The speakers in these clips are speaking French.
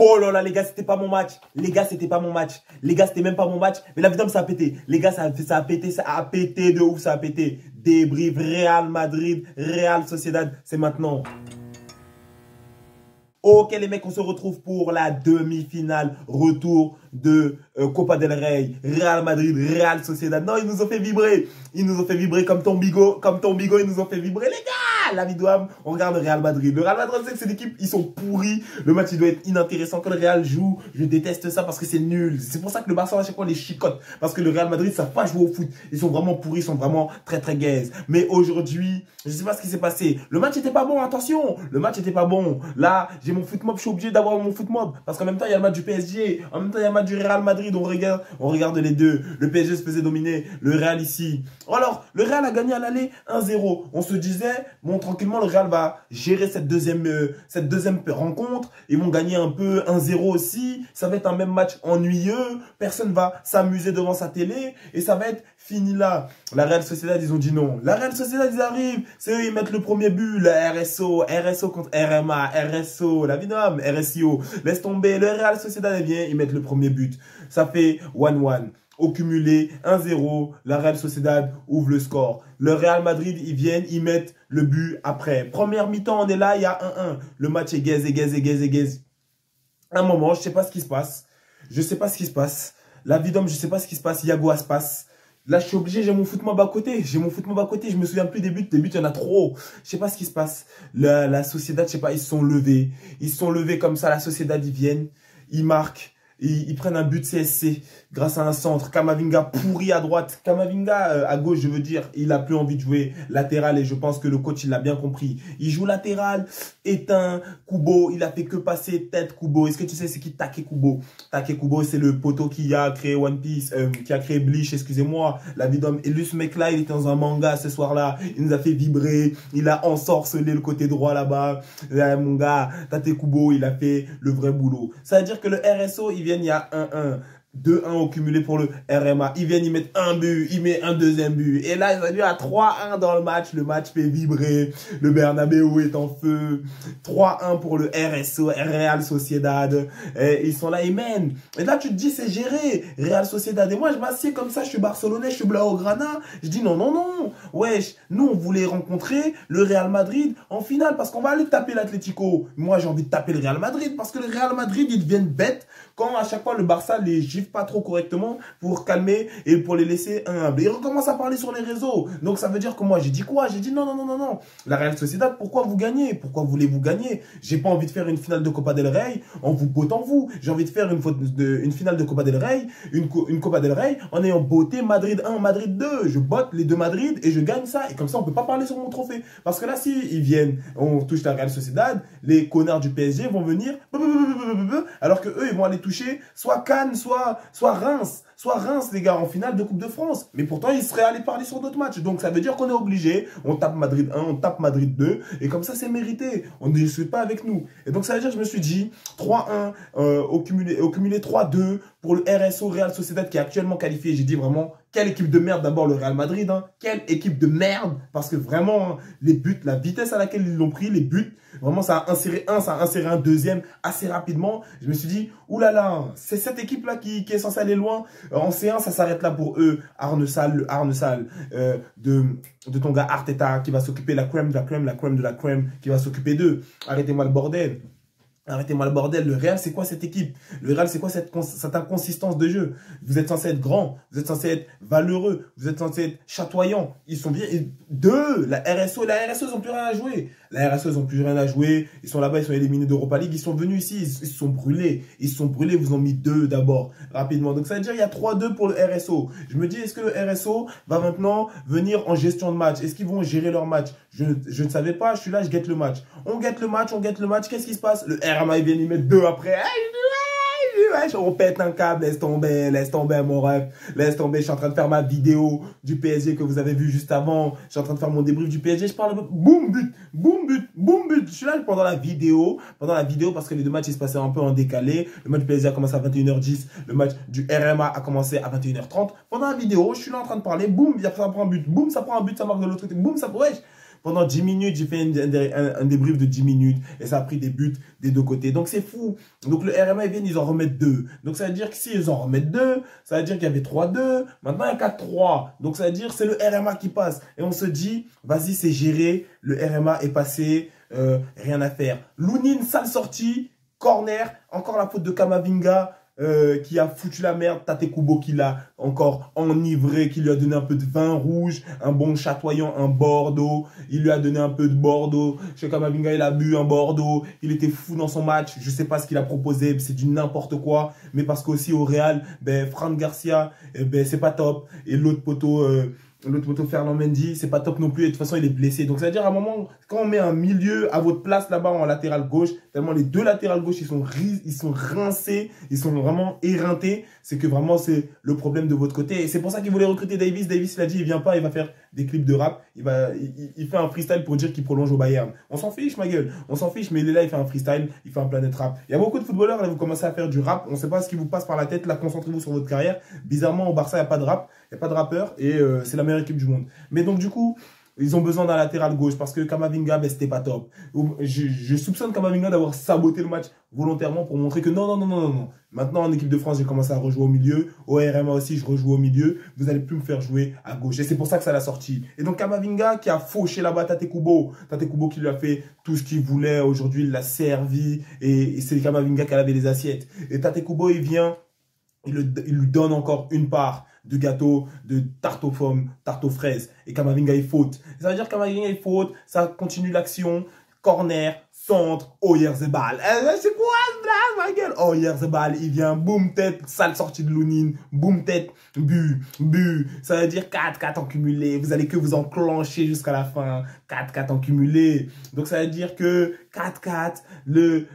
Oh là là, les gars, c'était pas mon match. Les gars, c'était pas mon match. Les gars, c'était même pas mon match. Mais la vidéo, ça a pété. Les gars, ça a pété de ouf, ça a pété. Débrief, Real Madrid, Real Sociedad, c'est maintenant. Ok les mecs, on se retrouve pour la demi-finale retour de Copa del Rey, Real Madrid, Real Sociedad. Non, ils nous ont fait vibrer. Ils nous ont fait vibrer comme ton bigot, ils nous ont fait vibrer les gars. La vidéo, on regarde le Real Madrid. Le Real Madrid, c'est que cette équipe, ils sont pourris. Le match, il doit être inintéressant. Quand le Real joue, je déteste ça parce que c'est nul. C'est pour ça que le Barça, à chaque fois, les chicote. Parce que le Real Madrid, ça ne savent pas jouer au foot. Ils sont vraiment pourris, ils sont vraiment très très gaze. Mais aujourd'hui, je ne sais pas ce qui s'est passé. Le match n'était pas bon, attention. Le match n'était pas bon. Là, j'ai mon foot mob, je suis obligé d'avoir mon foot mob. Parce qu'en même temps, il y a le match du PSG. En même temps, il y a le match du Real Madrid. On regarde les deux. Le PSG se faisait dominer. Le Real ici. Alors, le Real a gagné à l'aller 1-0. On se disait, bon, tranquillement, le Real va gérer cette deuxième rencontre. Ils vont gagner un peu 1-0 aussi. Ça va être un même match ennuyeux. Personne va s'amuser devant sa télé. Et ça va être fini là. La Real Sociedad, ils ont dit non. La Real Sociedad, ils arrivent. C'est eux, ils mettent le premier but. Le RSO contre RMA. RSO, la Vinam, RSIO. Laisse tomber. Le Real Sociedad, ils viennent, ils mettent le premier but. Ça fait 1-1. Au cumulé, 1-0, la Real Sociedad ouvre le score. Le Real Madrid, ils viennent, ils mettent le but après. Première mi-temps, on est là, il y a 1-1. Le match est gaze. Un moment, je sais pas ce qui se passe. La Vidom, je sais pas ce qui se passe. Yago Aspas. Là, je suis obligé, j'ai mon foot mob à côté. Je me souviens plus des buts. Des buts, il y en a trop. Je sais pas ce qui se passe. La Sociedad, je sais pas, ils se sont levés. Ils se sont levés comme ça. La Sociedad, ils viennent. Ils marquent. Ils prennent un but CSC grâce à un centre. Kamavinga pourri à droite. Kamavinga à gauche, je veux dire, il a plus envie de jouer latéral et je pense que le coach, il l'a bien compris. Il joue latéral, éteint, Kubo, il a fait que passer tête Kubo. Est-ce que tu sais c'est qui Take Kubo? Take Kubo, c'est le poteau qui a créé One Piece, qui a créé Bleach, excusez-moi. La vie d'homme. Et lui, ce mec-là, il était dans un manga ce soir-là. Il nous a fait vibrer. Il a ensorcelé le côté droit là-bas. Mon gars, Take Kubo, il a fait le vrai boulot. Ça veut dire que le RSO, il il y a 1-1. 2-1 au cumulé pour le RMA. Ils viennent, ils mettent un but, ils mettent un deuxième but. Et là, ils ont eu à 3-1 dans le match. Le match fait vibrer. Le Bernabéu est en feu. 3-1 pour le RSO, Real Sociedad. Et ils sont là, ils mènent. Et là, tu te dis, c'est géré. Real Sociedad. Et moi, je m'assieds comme ça, je suis barcelonais, je suis blaugrana. Je dis, non. Wesh, nous, on voulait rencontrer le Real Madrid en finale parce qu'on va aller taper l'Atlético. Moi, j'ai envie de taper le Real Madrid parce que le Real Madrid, ils deviennent bêtes quand à chaque fois le Barça les gifle pas trop correctement pour calmer et pour les laisser humbles. Ils recommencent à parler sur les réseaux. Donc ça veut dire que moi j'ai dit quoi? J'ai dit non. La Real Sociedad, pourquoi vous gagnez? Pourquoi voulez-vous gagner? J'ai pas envie de faire une finale de Copa del Rey en vous bottant vous. J'ai envie de faire une finale de Copa del Rey, une Copa del Rey en ayant botté Madrid 1, Madrid 2. Je botte les deux Madrid et je gagne ça. Et comme ça on peut pas parler sur mon trophée. Parce que là si ils viennent, on touche la Real Sociedad, les connards du PSG vont venir alors que eux ils vont aller toucher soit Cannes, soit Reims, les gars, en finale de Coupe de France. Mais pourtant, ils seraient allés parler sur d'autres matchs. Donc, ça veut dire qu'on est obligé. On tape Madrid 1, on tape Madrid 2. Et comme ça, c'est mérité. On ne discute pas avec nous. Et donc, ça veut dire que je me suis dit 3-1 au cumulé 3-2 pour le RSO Real Sociedad qui est actuellement qualifié. J'ai dit vraiment, quelle équipe de merde d'abord le Real Madrid. Quelle équipe de merde. Parce que vraiment, les buts, la vitesse à laquelle ils l'ont pris, les buts, vraiment, ça a inséré un deuxième assez rapidement. Je me suis dit, oulala, c'est cette équipe-là qui est censée aller loin. En C1, ça s'arrête là pour eux. Arne Sall de ton gars Arteta qui va s'occuper la crème de la crème qui va s'occuper d'eux. Arrêtez-moi le bordel. Le Real, c'est quoi cette équipe? Le Real, c'est quoi cette inconsistance de jeu? Vous êtes censé être grand, vous êtes censé être valeureux, vous êtes censé être chatoyant. Ils sont bien. La RSO, ils n'ont plus rien à jouer. Ils sont là-bas, ils sont éliminés d'Europa League. Ils sont venus ici, ils se sont brûlés. Vous ont mis 2 d'abord, rapidement. Donc ça veut dire qu'il y a 3-2 pour le RSO. Je me dis, est-ce que le RSO va maintenant venir en gestion de match? Est-ce qu'ils vont gérer leur match? Je ne savais pas, je suis là, je guette le match. On guette le match. Qu'est-ce qui se passe? Le RMA, il vient y mettre 2 après. On pète un câble, laisse tomber mon rêve, laisse tomber, je suis en train de faire ma vidéo du PSG que vous avez vu juste avant, je suis en train de faire mon débrief du PSG, je parle, boum but, je suis là pendant la vidéo parce que les deux matchs ils se passaient un peu en décalé, le match du PSG a commencé à 21h10, le match du RMA a commencé à 21h30, pendant la vidéo, je suis là en train de parler, boum, ça prend un but, boum, ça prend un but, ça marque de l'autre côté, boum, ça, wesh. Pendant 10 minutes, j'ai fait un débrief de 10 minutes et ça a pris des buts des deux côtés. Donc c'est fou. Donc le RMA, ils viennent, ils en remettent 2. Donc ça veut dire que s'ils en remettent 2, ça veut dire qu'il y avait 3-2. Maintenant, il y a 4-3. Donc ça veut dire que c'est le RMA qui passe. Et on se dit, vas-y, c'est géré. Le RMA est passé. Rien à faire. Lounine, sale sortie. Corner. Encore la faute de Kamavinga. Qui a foutu la merde, Tate Kubo qui l'a encore enivré, qui lui a donné un peu de vin rouge, un bon chatoyant, un Bordeaux, il lui a donné un peu de Bordeaux, chez Kamavinga il a bu un Bordeaux, il était fou dans son match, je sais pas ce qu'il a proposé, c'est du n'importe quoi, mais parce qu'aussi au Real, ben Fran Garcia, ben c'est pas top, et l'autre poteau Ferland Mendy, c'est pas top non plus. Et de toute façon, il est blessé. Donc, ça veut dire à un moment, quand on met un milieu à votre place là-bas en latéral gauche, tellement les deux latérales gauche, ils sont rincés, ils sont vraiment éreintés. C'est que vraiment, c'est le problème de votre côté. Et c'est pour ça qu'il voulait recruter Davis. Davis, il a dit, il vient pas, il va faire des clips de rap. Il fait un freestyle pour dire qu'il prolonge au Bayern. On s'en fiche, ma gueule. On s'en fiche, mais il est là, il fait un freestyle, il fait un Planète Rap. Il y a beaucoup de footballeurs, là, vous commencez à faire du rap. On sait pas ce qui vous passe par la tête. Là, concentrez-vous sur votre carrière. Bizarrement, au Barça, il n'y a pas de rap. Il n'y a pas de rappeur et c'est la meilleure équipe du monde. Mais donc, du coup, ils ont besoin d'un latéral gauche parce que Kamavinga, ben, c'était pas top. Je soupçonne Kamavinga d'avoir saboté le match volontairement pour montrer que non. Maintenant, en équipe de France, j'ai commencé à rejouer au milieu. Au RMA aussi, je rejoue au milieu. Vous n'allez plus me faire jouer à gauche. Et c'est pour ça que ça l'a sorti. Et donc, Kamavinga qui a fauché là-bas Tate Kubo. Tate Kubo qui lui a fait tout ce qu'il voulait. Aujourd'hui, il l'a servi. Et c'est Kamavinga qui a lavé les assiettes. Et Tate Kubo, il vient, il lui donne encore une part de gâteau, de tarte aux pommes, tarte aux fraises. Et Kamavinga, il faute. Ça veut dire que Kamavinga, il faute. Ça continue l'action. Corner, centre, Oyarzabal. C'est quoi ce ma gueule? Oyarzabal, il vient, boum, tête, sale sortie de Lounine, boum, tête, but. Ça veut dire 4-4 en cumulé. Vous allez que vous enclencher jusqu'à la fin. 4-4 en cumulé. Donc ça veut dire que 4-4,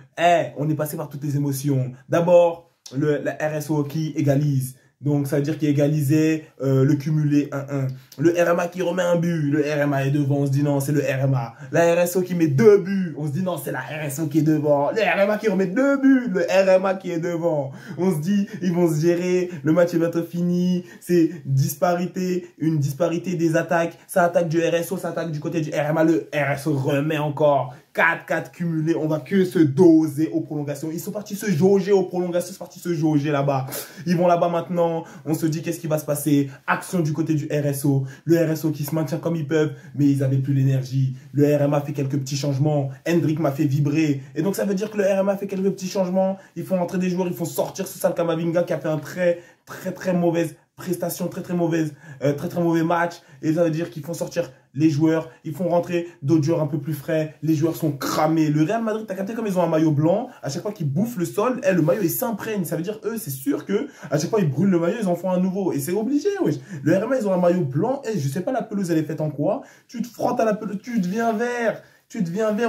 on est passé par toutes les émotions. D'abord, la RSO qui égalise. Donc, ça veut dire qu'il égalisait le cumulé 1-1. Le RMA qui remet un but. Le RMA est devant. On se dit non, c'est le RMA. La RSO qui met 2 buts. On se dit non, c'est la RSO qui est devant. Le RMA qui remet 2 buts. Le RMA qui est devant. On se dit, ils vont se gérer. Le match est bientôt fini. C'est disparité. Une disparité des attaques. Ça attaque du RSO, ça attaque du côté du RMA. Le RSO remet encore. 4-4 cumulés, on va que se doser aux prolongations. Ils sont partis se jauger aux prolongations, ils sont partis se jauger là-bas. Ils vont là-bas maintenant, on se dit qu'est-ce qui va se passer. Action du côté du RSO. Le RSO qui se maintient comme ils peuvent, mais ils n'avaient plus l'énergie. Le RMA fait quelques petits changements. Hendrik m'a fait vibrer. Et donc ça veut dire que le RMA fait quelques petits changements. Ils font entrer des joueurs, ils font sortir ce sale Kamavinga qui a fait un très mauvaise prestation, très mauvais match. Et ça veut dire qu'ils font sortir les joueurs, ils font rentrer d'autres joueurs un peu plus frais, les joueurs sont cramés. Le Real Madrid, t'as capté comme ils ont un maillot blanc, à chaque fois qu'ils bouffent le sol, le maillot il s'imprègne. Ça veut dire eux, c'est sûr que à chaque fois ils brûlent le maillot, ils en font un nouveau. Et c'est obligé, wesh. Le RMA, ils ont un maillot blanc, je sais pas la pelouse elle est faite en quoi, tu te frottes à la pelouse, tu deviens vert,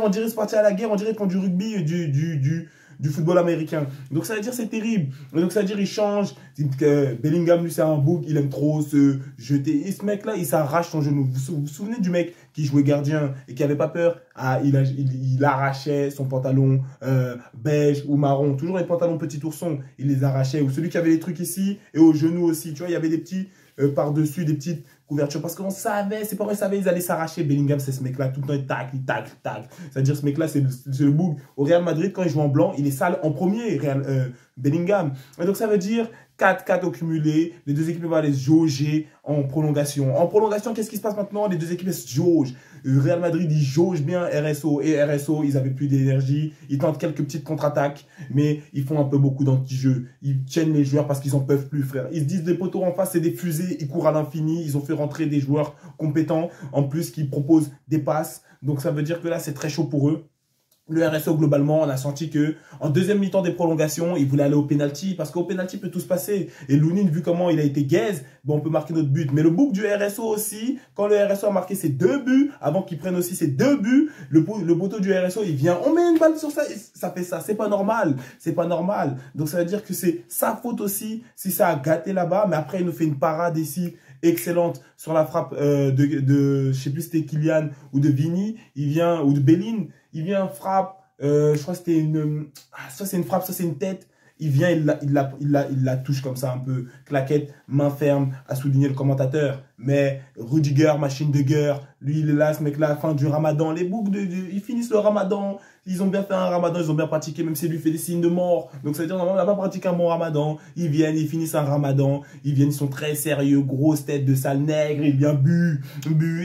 on dirait c'est parti à la guerre, on dirait qu'ils font du rugby, du football américain. Donc ça veut dire c'est terrible. Donc ça veut dire il change. Bellingham lui c'est un bouc, il aime trop se jeter. Et ce mec là il s'arrache son genou. Vous vous souvenez du mec qui jouait gardien et qui avait pas peur? Il arrachait son pantalon beige ou marron. Toujours les pantalons petit ourson. Il les arrachait. Ou celui qui avait les trucs ici et au genou aussi. Tu vois il y avait des petits par-dessus, des petites couvertures. Parce qu'on savait, c'est pas vrai, ils savaient, ils allaient s'arracher. Bellingham, c'est ce mec-là. Tout le temps, il tac. C'est-à-dire, ce mec-là, c'est le boug. Au Real Madrid, quand il joue en blanc, il est sale en premier, Bellingham. Et donc, ça veut dire 4-4 au cumulé. Les deux équipes vont aller se jauger en prolongation. En prolongation, qu'est-ce qui se passe maintenant? Les deux équipes se jaugent. Real Madrid, ils jaugent bien RSO. Et RSO, ils avaient plus d'énergie. Ils tentent quelques petites contre-attaques. Mais ils font un peu beaucoup d'anti-jeu. Ils tiennent les joueurs parce qu'ils en peuvent plus, frère. Ils se disent, des poteaux en face, c'est des fusées. Ils courent à l'infini. Ils ont fait rentrer des joueurs compétents. En plus, qui proposent des passes. Donc, ça veut dire que là, c'est très chaud pour eux. Le RSO, globalement, on a senti que en deuxième mi-temps des prolongations, il voulait aller au penalty parce qu'au penalty peut tout se passer. Et Lounine, vu comment il a été gaze, bon, on peut marquer notre but. Mais le bouc du RSO aussi, quand le RSO a marqué ses 2 buts, avant qu'il prenne aussi ses 2 buts, le poteau du RSO, il vient, on met une balle sur ça, et ça fait ça. C'est pas normal. C'est pas normal. Donc ça veut dire que c'est sa faute aussi si ça a gâté là-bas. Mais après, il nous fait une parade ici excellente sur la frappe je sais plus si c'était Kylian ou de Vini, il vient, ou de Belline, il vient frappe, je crois que c'était soit c'est une frappe, soit c'est une tête, il vient, il la touche comme ça un peu, claquette, main ferme, a souligné le commentateur. Mais Rudiger, machine de guerre, lui, il est là, ce mec-là, fin du ramadan. Les boucs, ils finissent le ramadan. Ils ont bien fait un ramadan, ils ont bien pratiqué, même si lui fait des signes de mort. Donc ça veut dire, normalement, on n'a pas pratiqué un bon ramadan. Ils viennent, ils finissent un ramadan. Ils viennent, ils sont très sérieux, grosse tête de sale nègre. Il vient bu,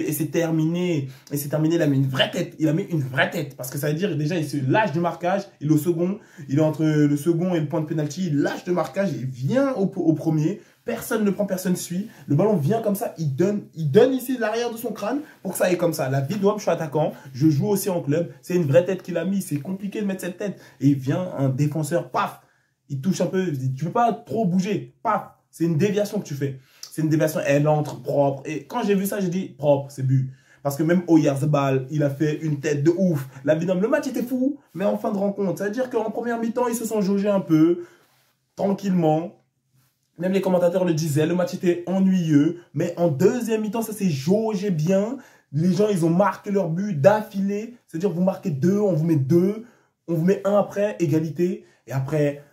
et c'est terminé. Et c'est terminé, il a mis une vraie tête. Il a mis une vraie tête. Parce que ça veut dire, déjà, il se lâche du marquage. Il est au second. Il est entre le second et le point de pénalty. Il lâche de marquage et vient au premier. Personne ne prend, personne ne suit. Le ballon vient comme ça. Il donne ici l'arrière de son crâne pour que ça aille comme ça. La vie de l'homme, je suis attaquant. Je joue aussi en club. C'est une vraie tête qu'il a mis. C'est compliqué de mettre cette tête. Et il vient un défenseur. Paf. Il touche un peu. Tu peux pas trop bouger. Paf. C'est une déviation que tu fais. C'est une déviation. Elle entre propre. Et quand j'ai vu ça, j'ai dit propre. C'est but. Parce que même Oyarzabal, il a fait une tête de ouf. La vie d'homme. Le match était fou. Mais en fin de rencontre. Ça veut dire qu'en première mi-temps, ils se sont jaugés un peu. Tranquillement. Même les commentateurs le disaient, le match était ennuyeux. Mais en deuxième mi-temps, ça s'est jaugé bien. Les gens, ils ont marqué leur but d'affilée. C'est-à-dire, vous marquez 2, on vous met 2. On vous met 1 après, égalité. Et après,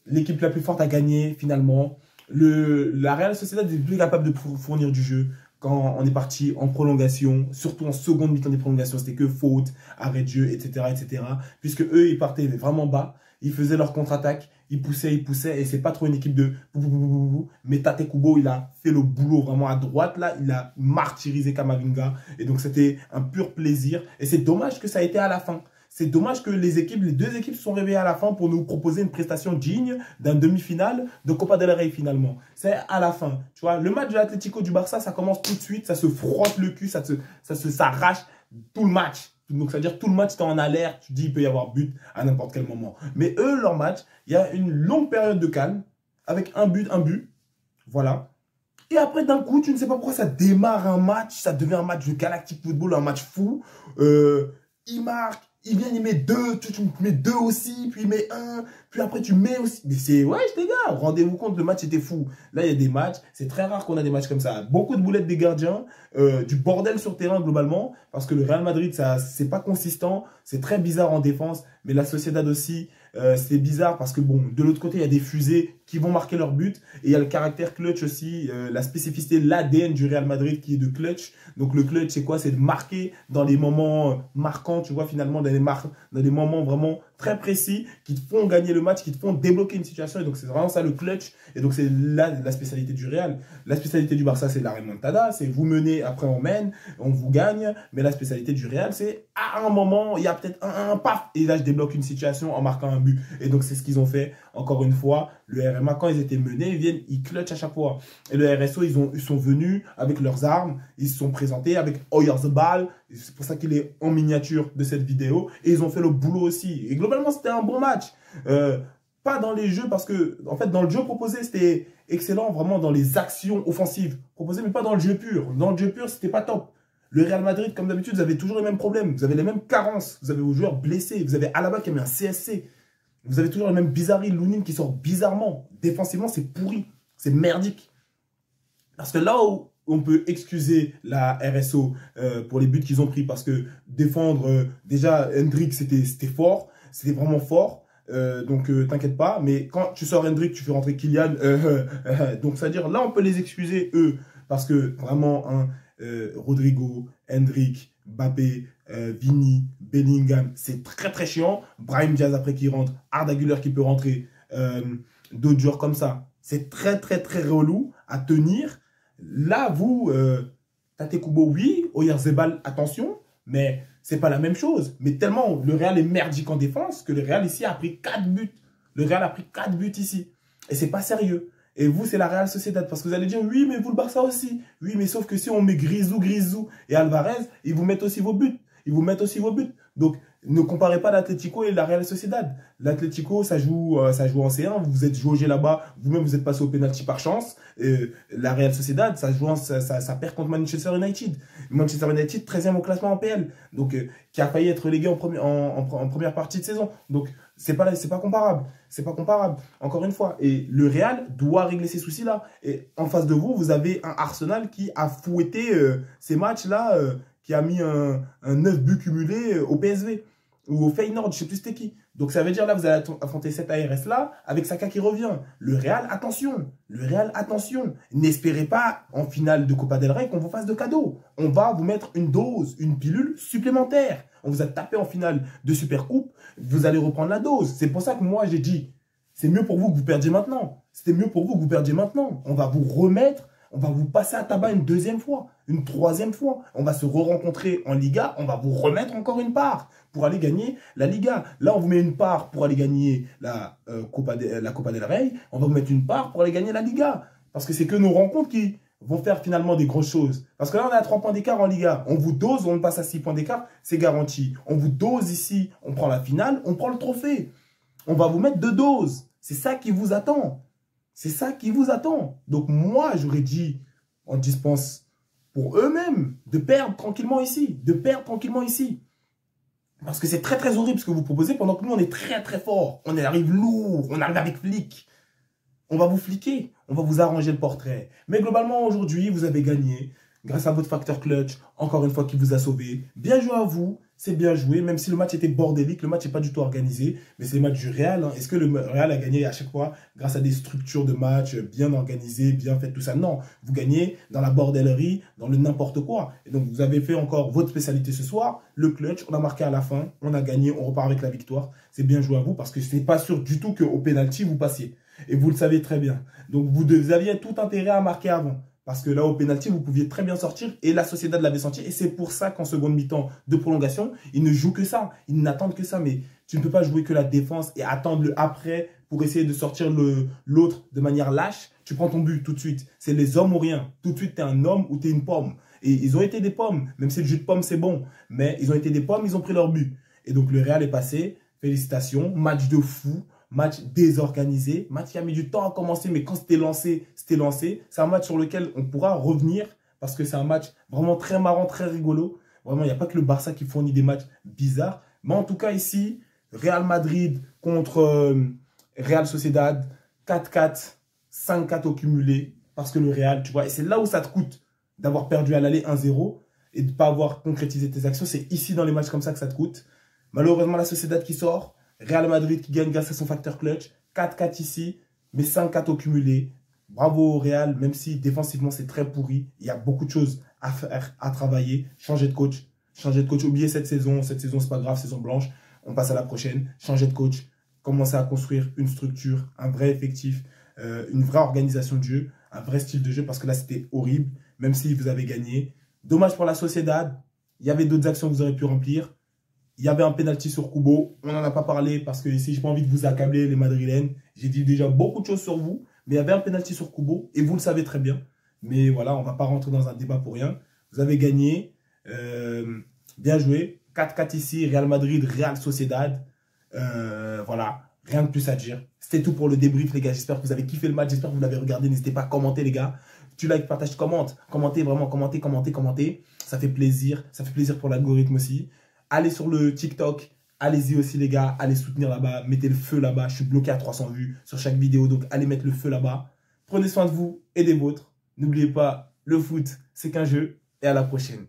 l'équipe la plus forte a gagné, finalement. La Real Sociedad est plus capable de fournir du jeu. Quand on est parti en prolongation, surtout en seconde mi-temps des prolongations, c'était que faute, arrêt de jeu, etc., etc. Puisque eux, ils partaient vraiment bas. Ils faisaient leur contre-attaque, ils poussaient, et c'est pas trop une équipe de... Mais Tate Kubo, il a fait le boulot vraiment à droite, là, il a martyrisé Kamavinga, et donc c'était un pur plaisir, et c'est dommage que ça a été à la fin. C'est dommage que les deux équipes se sont réveillées à la fin pour nous proposer une prestation digne d'un demi-finale de Copa del Rey finalement. C'est à la fin. Tu vois, le match de l'Atlético du Barça, ça commence tout de suite, ça se frotte le cul, ça s'arrache tout le match. Donc, ça veut dire tout le match, tu es en alerte, tu dis il peut y avoir but à n'importe quel moment. Mais eux, leur match, il y a une longue période de calme, avec un but. Voilà. Et après, d'un coup, tu ne sais pas pourquoi ça démarre un match, ça devient un match de Galactic Football, un match fou. Il marque, il vient, il met 2, tu mets 2 aussi, puis il met 1, puis après tu mets aussi. Mais c'est, ouais, les gars, rendez-vous compte, le match était fou. Là, il y a des matchs, c'est très rare qu'on a des matchs comme ça. Beaucoup de boulettes des gardiens, du bordel sur terrain globalement, parce que le Real Madrid, ça, c'est pas consistant, c'est très bizarre en défense, mais la Sociedad aussi, c'est bizarre parce que bon, de l'autre côté, il y a des fusées qui vont marquer leur but, et il y a le caractère clutch aussi, la spécificité, l'ADN du Real Madrid qui est de clutch. Donc le clutch, c'est quoi? C'est de marquer dans les moments marquants, tu vois, finalement, dans des moments vraiment très précis qui te font gagner le match, qui te font débloquer une situation. Et donc c'est vraiment ça le clutch. Et donc c'est là la spécialité du Real. La spécialité du Barça, c'est la remontada, c'est vous menez, après on mène, on vous gagne. Mais la spécialité du Real, c'est à un moment, il y a peut-être un paf, et là je débloque une situation en marquant un but. Et donc c'est ce qu'ils ont fait, encore une fois. Le RMA, quand ils étaient menés, ils clutchent à chaque fois. Et le RSO, ils sont venus avec leurs armes, ils se sont présentés avec Oyarzabal, c'est pour ça qu'il est en miniature de cette vidéo, et ils ont fait le boulot aussi. Et globalement, c'était un bon match. Pas dans les jeux, parce que, en fait, dans le jeu proposé, c'était excellent, vraiment dans les actions offensives proposées, mais pas dans le jeu pur. Dans le jeu pur, c'était pas top. Le Real Madrid, comme d'habitude, vous avez toujours les mêmes problèmes, vous avez les mêmes carences, vous avez vos joueurs blessés, vous avez Alaba qui a mis un CSC. Vous avez toujours les mêmes bizarreries. Lounine qui sort bizarrement. Défensivement, c'est pourri. C'est merdique. Parce que là où on peut excuser la RSO pour les buts qu'ils ont pris, parce que défendre, déjà, Hendrick, c'était fort. C'était vraiment fort. Donc, t'inquiète pas. Mais quand tu sors Hendrick, tu fais rentrer Kylian. Donc, c'est-à-dire, là, on peut les excuser, eux. Parce que, vraiment, Rodrigo, Hendrick, Mbappé, Vini, Bellingham, c'est très très chiant. Brahim Diaz après qui rentre, Arda Güler qui peut rentrer, d'autres joueurs comme ça. C'est très très très relou à tenir. Là, vous, Tate Kubo, oui, Oyarzabal, attention, mais c'est pas la même chose. Mais tellement le Real est merdique en défense que le Real ici a pris 4 buts. Le Real a pris 4 buts ici. Et c'est pas sérieux. Et vous, c'est la Real Sociedad. Parce que vous allez dire, oui, mais vous, le Barça aussi. Oui, mais sauf que si on met Grisou et Alvarez, ils vous mettent aussi vos buts. Ils vous mettent aussi vos buts. Donc, ne comparez pas l'Atlético et la Real Sociedad. L'Atlético, ça joue en C1. Vous êtes jaugé là-bas. Vous-même, vous êtes passé au penalty par chance. La Real Sociedad, ça perd contre Manchester United. Manchester United, 13e au classement en PL. Donc, qui a failli être relégué en première partie de saison. Donc, c'est pas comparable. C'est pas comparable. Encore une fois. Et le Real doit régler ces soucis-là. Et en face de vous, vous avez un Arsenal qui a fouetté ces matchs-là, qui a mis un 9 buts cumulés au PSV. ou au Feyenoord, je sais plus c'était qui. Donc ça veut dire là, vous allez affronter cet ARS là, avec Saka qui revient. Le Real, attention. Le Real, attention. N'espérez pas en finale de Copa del Rey qu'on vous fasse de cadeau. On va vous mettre une dose, une pilule supplémentaire. On vous a tapé en finale de Supercoupe, vous allez reprendre la dose. C'est pour ça que moi j'ai dit, c'est mieux pour vous que vous perdiez maintenant. C'était mieux pour vous que vous perdiez maintenant. On va vous remettre, on va vous passer à tabac une deuxième fois, une troisième fois. On va se re-rencontrer en Liga, on va vous remettre encore une part pour aller gagner la Liga. Là, on vous met une part pour aller gagner la Copa del Rey. On va vous mettre une part pour aller gagner la Liga. Parce que c'est que nos rencontres qui vont faire finalement des grosses choses. Parce que là, on est à 3 points d'écart en Liga. On vous dose, on passe à 6 points d'écart, c'est garanti. On vous dose ici, on prend la finale, on prend le trophée. On va vous mettre 2 doses. C'est ça qui vous attend. C'est ça qui vous attend. Donc moi, j'aurais dit, on dispense pour eux-mêmes de perdre tranquillement ici. De perdre tranquillement ici. Parce que c'est très très horrible ce que vous proposez pendant que nous, on est très très fort. On arrive lourd, on arrive avec flic. On va vous fliquer, on va vous arranger le portrait. Mais globalement, aujourd'hui, vous avez gagné grâce à votre facteur clutch, encore une fois, qui vous a sauvé. Bien joué à vous, c'est bien joué, même si le match était bordélique, le match n'est pas du tout organisé, mais c'est le match du Real. Hein. Est-ce que le Real a gagné à chaque fois grâce à des structures de match bien organisées, bien faites, tout ça? Non, vous gagnez dans la bordellerie, dans le n'importe quoi. Et donc, vous avez fait encore votre spécialité ce soir, le clutch, on a marqué à la fin, on a gagné, on repart avec la victoire. C'est bien joué à vous parce que ce n'est pas sûr du tout qu'au pénalty, vous passiez. Et vous le savez très bien. Donc, vous aviez tout intérêt à marquer avant. Parce que là, au pénalty, vous pouviez très bien sortir. Et la Sociedad l'avait senti. Et c'est pour ça qu'en seconde mi-temps de prolongation, ils ne jouent que ça. Ils n'attendent que ça. Mais tu ne peux pas jouer que la défense et attendre le après pour essayer de sortir l'autre de manière lâche. Tu prends ton but tout de suite. C'est les hommes ou rien. Tout de suite, tu es un homme ou tu es une pomme. Et ils ont été des pommes. Même si le jus de pomme, c'est bon. Mais ils ont été des pommes, ils ont pris leur but. Et donc, le Real est passé. Félicitations. Match de fou. Match désorganisé, match qui a mis du temps à commencer, mais quand c'était lancé, c'était lancé. C'est un match sur lequel on pourra revenir parce que c'est un match vraiment très marrant, très rigolo. Vraiment, il n'y a pas que le Barça qui fournit des matchs bizarres. Mais en tout cas, ici, Real Madrid contre Real Sociedad, 4-4, 5-4 au cumulé. Parce que le Real, tu vois, et c'est là où ça te coûte d'avoir perdu à l'aller 1-0 et de ne pas avoir concrétisé tes actions. C'est ici, dans les matchs comme ça, que ça te coûte. Malheureusement, la Sociedad qui sort. Real Madrid qui gagne grâce à son facteur clutch. 4-4 ici, mais 5-4 au cumulé. Bravo au Real, même si défensivement c'est très pourri. Il y a beaucoup de choses à faire, à travailler. Changer de coach. Changer de coach. Oubliez cette saison. Cette saison, c'est pas grave, saison blanche. On passe à la prochaine. Changer de coach. Commencer à construire une structure, un vrai effectif, une vraie organisation de jeu, un vrai style de jeu. Parce que là, c'était horrible, même si vous avez gagné. Dommage pour la Sociedad. Il y avait d'autres actions que vous auriez pu remplir. Il y avait un penalty sur Kubo. On n'en a pas parlé parce que ici, je n'ai pas envie de vous accabler, les Madrilènes. J'ai dit déjà beaucoup de choses sur vous. Mais il y avait un penalty sur Kubo et vous le savez très bien. Mais voilà, on ne va pas rentrer dans un débat pour rien. Vous avez gagné. Bien joué. 4-4 ici. Real Madrid, Real Sociedad. Voilà. Rien de plus à dire. C'était tout pour le débrief, les gars. J'espère que vous avez kiffé le match. J'espère que vous l'avez regardé. N'hésitez pas à commenter, les gars. Tu likes, partage, commente. Commentez, vraiment, commentez. Ça fait plaisir. Ça fait plaisir pour l'algorithme aussi. Allez sur le TikTok, allez-y aussi les gars, allez soutenir là-bas, mettez le feu là-bas. Je suis bloqué à 300 vues sur chaque vidéo, donc allez mettre le feu là-bas. Prenez soin de vous et des vôtres. N'oubliez pas, le foot, c'est qu'un jeu et à la prochaine.